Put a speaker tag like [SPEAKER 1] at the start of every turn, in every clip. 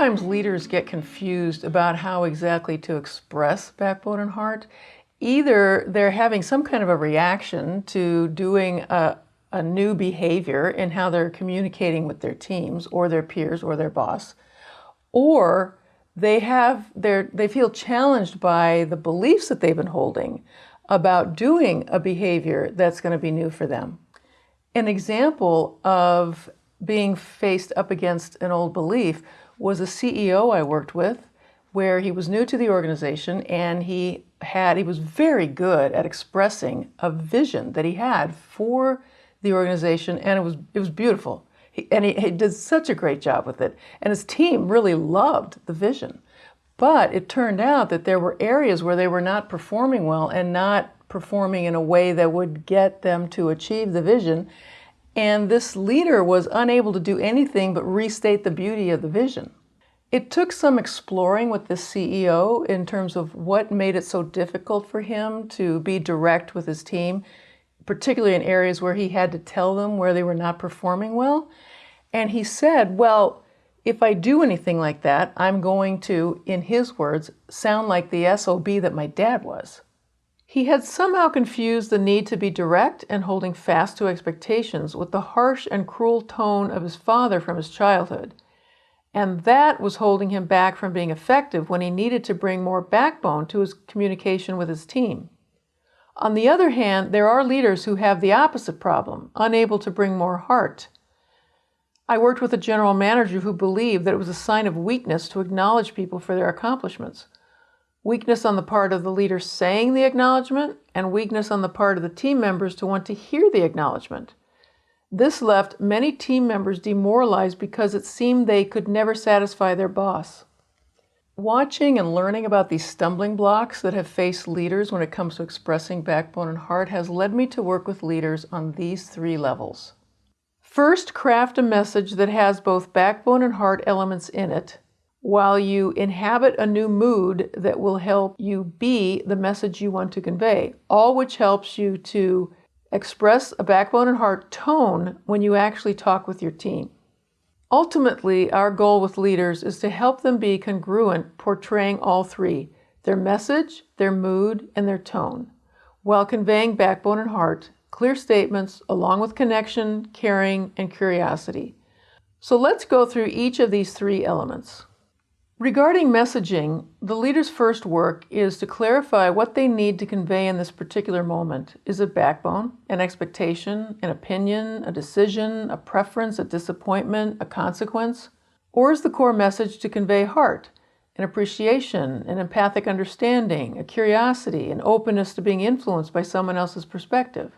[SPEAKER 1] Sometimes leaders get confused about how exactly to express backbone and heart. Either they're having some kind of a reaction to doing a new behavior in how they're communicating with their teams or their peers or their boss, or they feel challenged by the beliefs that they've been holding about doing a behavior that's going to be new for them. An example of being faced up against an old belief was a CEO I worked with, where he was new to the organization and he was very good at expressing a vision that he had for the organization, and it was beautiful. He did such a great job with it, and his team really loved the vision. But it turned out that there were areas where they were not performing well and not performing in a way that would get them to achieve the vision. And this leader was unable to do anything but restate the beauty of the vision. It took some exploring with the CEO in terms of what made it so difficult for him to be direct with his team, particularly in areas where he had to tell them where they were not performing well. And he said, well, if I do anything like that, I'm going to, in his words, sound like the SOB that my dad was. He had somehow confused the need to be direct and holding fast to expectations with the harsh and cruel tone of his father from his childhood. And that was holding him back from being effective when he needed to bring more backbone to his communication with his team. On the other hand, there are leaders who have the opposite problem, unable to bring more heart. I worked with a general manager who believed that it was a sign of weakness to acknowledge people for their accomplishments. Weakness on the part of the leader saying the acknowledgement, and weakness on the part of the team members to want to hear the acknowledgement. This left many team members demoralized because it seemed they could never satisfy their boss. Watching and learning about these stumbling blocks that have faced leaders when it comes to expressing backbone and heart has led me to work with leaders on these 3 levels. First, craft a message that has both backbone and heart elements in it, while you inhabit a new mood that will help you be the message you want to convey, all which helps you to express a backbone and heart tone when you actually talk with your team. Ultimately, our goal with leaders is to help them be congruent, portraying all 3, their message, their mood, and their tone, while conveying backbone and heart, clear statements, along with connection, caring, and curiosity. So let's go through each of these 3 elements. Regarding messaging, the leader's first work is to clarify what they need to convey in this particular moment. Is it backbone, an expectation, an opinion, a decision, a preference, a disappointment, a consequence? Or is the core message to convey heart, an appreciation, an empathic understanding, a curiosity, an openness to being influenced by someone else's perspective?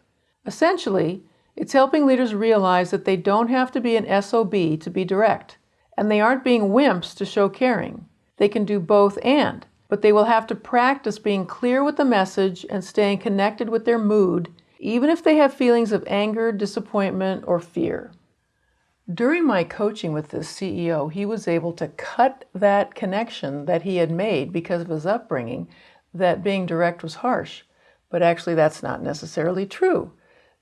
[SPEAKER 1] Essentially, it's helping leaders realize that they don't have to be an SOB to be direct. And they aren't being wimps to show caring. They can do both and, but they will have to practice being clear with the message and staying connected with their mood, even if they have feelings of anger, disappointment, or fear. During my coaching with this CEO, he was able to cut that connection that he had made because of his upbringing, that being direct was harsh. But actually, that's not necessarily true.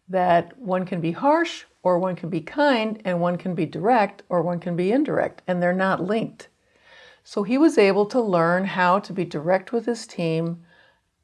[SPEAKER 1] That one can be harsh, or one can be kind, and one can be direct, or one can be indirect, and they're not linked. So he was able to learn how to be direct with his team,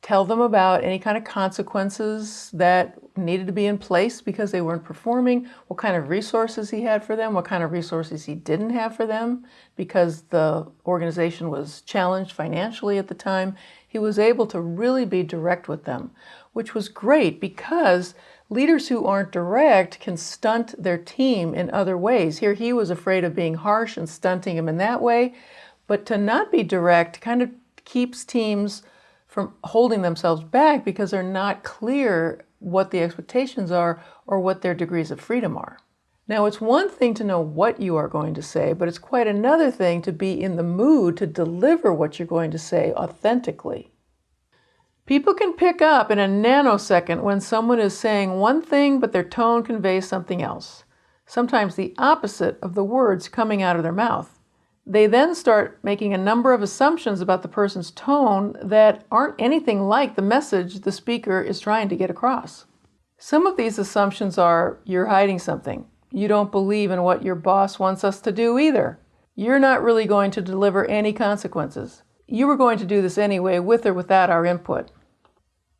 [SPEAKER 1] tell them about any kind of consequences that needed to be in place because they weren't performing, what kind of resources he had for them, what kind of resources he didn't have for them because the organization was challenged financially at the time. He was able to really be direct with them, which was great because leaders who aren't direct can stunt their team in other ways. Here he was afraid of being harsh and stunting him in that way, but to not be direct kind of keeps teams from holding themselves back because they're not clear what the expectations are or what their degrees of freedom are. Now, it's one thing to know what you are going to say, but it's quite another thing to be in the mood to deliver what you're going to say authentically. People can pick up in a nanosecond when someone is saying one thing, but their tone conveys something else, sometimes the opposite of the words coming out of their mouth. They then start making a number of assumptions about the person's tone that aren't anything like the message the speaker is trying to get across. Some of these assumptions are, you're hiding something. You don't believe in what your boss wants us to do either. You're not really going to deliver any consequences. You were going to do this anyway, with or without our input.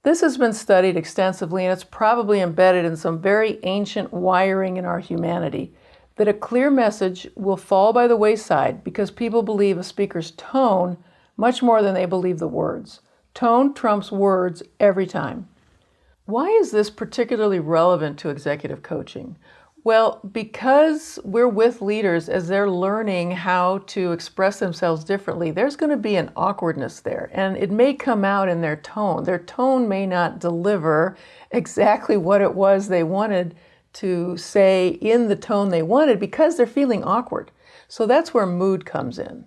[SPEAKER 1] This has been studied extensively, and it's probably embedded in some very ancient wiring in our humanity, that a clear message will fall by the wayside because people believe a speaker's tone much more than they believe the words. Tone trumps words every time. Why is this particularly relevant to executive coaching? Well, because we're with leaders as they're learning how to express themselves differently, there's going to be an awkwardness there, and it may come out in their tone. Their tone may not deliver exactly what it was they wanted to say in the tone they wanted because they're feeling awkward. So that's where mood comes in.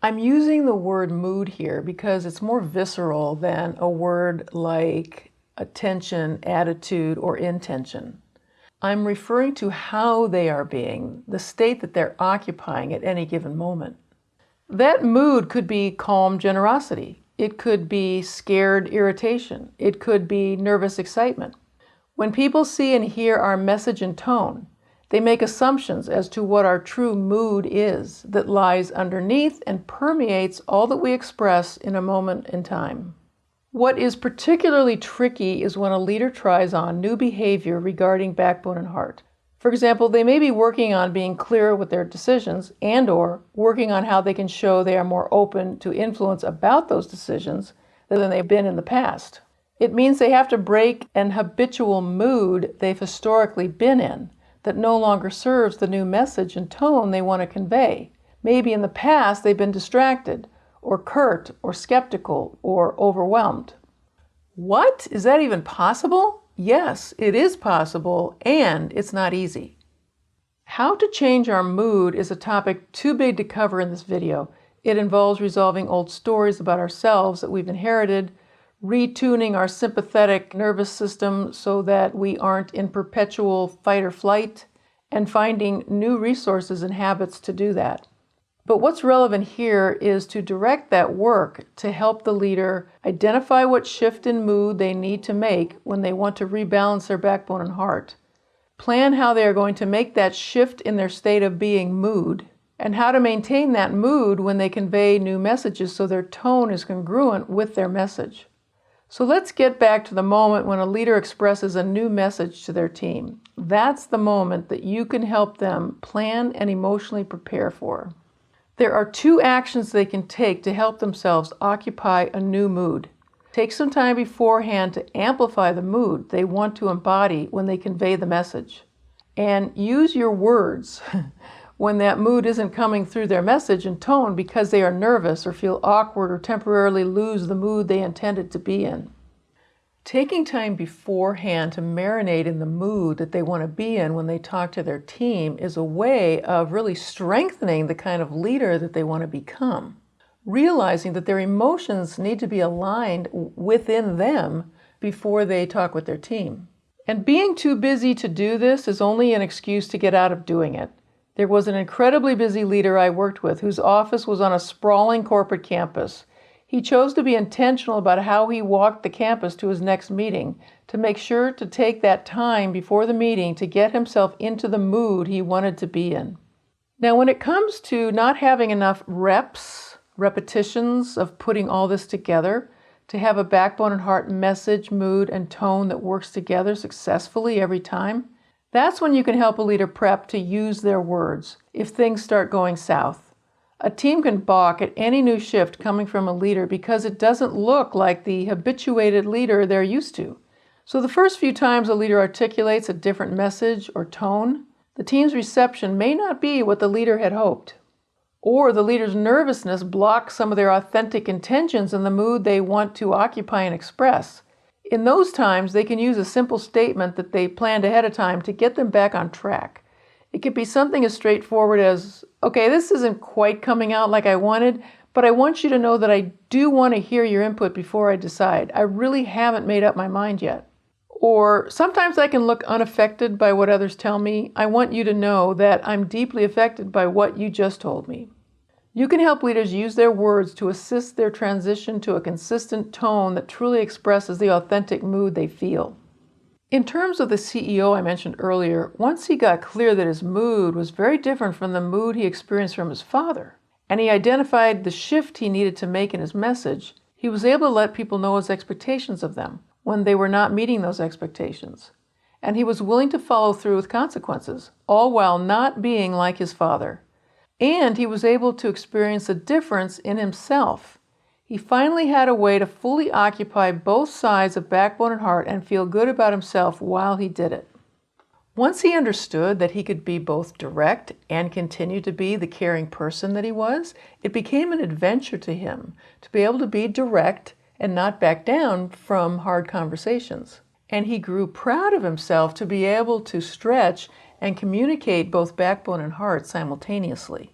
[SPEAKER 1] I'm using the word mood here because it's more visceral than a word like attention, attitude, or intention. I'm referring to how they are being, the state that they're occupying at any given moment. That mood could be calm generosity. It could be scared irritation. It could be nervous excitement. When people see and hear our message and tone, they make assumptions as to what our true mood is that lies underneath and permeates all that we express in a moment in time. What is particularly tricky is when a leader tries on new behavior regarding backbone and heart. For example, they may be working on being clearer with their decisions and/or working on how they can show they are more open to influence about those decisions than they've been in the past. It means they have to break an habitual mood they've historically been in that no longer serves the new message and tone they want to convey. Maybe in the past they've been distracted, or curt, or skeptical, or overwhelmed. What? Is that even possible? Yes, it is possible, and it's not easy. How to change our mood is a topic too big to cover in this video. It involves resolving old stories about ourselves that we've inherited, retuning our sympathetic nervous system so that we aren't in perpetual fight or flight, and finding new resources and habits to do that. But what's relevant here is to direct that work to help the leader identify what shift in mood they need to make when they want to rebalance their backbone and heart, plan how they are going to make that shift in their state of being mood, and how to maintain that mood when they convey new messages so their tone is congruent with their message. So let's get back to the moment when a leader expresses a new message to their team. That's the moment that you can help them plan and emotionally prepare for. There are two actions they can take to help themselves occupy a new mood. Take some time beforehand to amplify the mood they want to embody when they convey the message. And use your words when that mood isn't coming through their message and tone because they are nervous or feel awkward or temporarily lose the mood they intended to be in. Taking time beforehand to marinate in the mood that they want to be in when they talk to their team is a way of really strengthening the kind of leader that they want to become. Realizing that their emotions need to be aligned within them before they talk with their team. And being too busy to do this is only an excuse to get out of doing it. There was an incredibly busy leader I worked with whose office was on a sprawling corporate campus. He chose to be intentional about how he walked the campus to his next meeting, to make sure to take that time before the meeting to get himself into the mood he wanted to be in. Now, when it comes to not having enough repetitions of putting all this together, to have a backbone and heart message, mood, and tone that works together successfully every time, that's when you can help a leader prep to use their words if things start going south. A team can balk at any new shift coming from a leader because it doesn't look like the habituated leader they're used to. So the first few times a leader articulates a different message or tone, the team's reception may not be what the leader had hoped. Or the leader's nervousness blocks some of their authentic intentions and the mood they want to occupy and express. In those times, they can use a simple statement that they planned ahead of time to get them back on track. It could be something as straightforward as, okay, this isn't quite coming out like I wanted, but I want you to know that I do want to hear your input before I decide. I really haven't made up my mind yet. Or sometimes I can look unaffected by what others tell me. I want you to know that I'm deeply affected by what you just told me. You can help leaders use their words to assist their transition to a consistent tone that truly expresses the authentic mood they feel. In terms of the CEO I mentioned earlier, once he got clear that his mood was very different from the mood he experienced from his father, and he identified the shift he needed to make in his message, he was able to let people know his expectations of them when they were not meeting those expectations. And he was willing to follow through with consequences, all while not being like his father. And he was able to experience a difference in himself. He finally had a way to fully occupy both sides of backbone and heart and feel good about himself while he did it. Once he understood that he could be both direct and continue to be the caring person that he was, it became an adventure to him to be able to be direct and not back down from hard conversations. And he grew proud of himself to be able to stretch and communicate both backbone and heart simultaneously.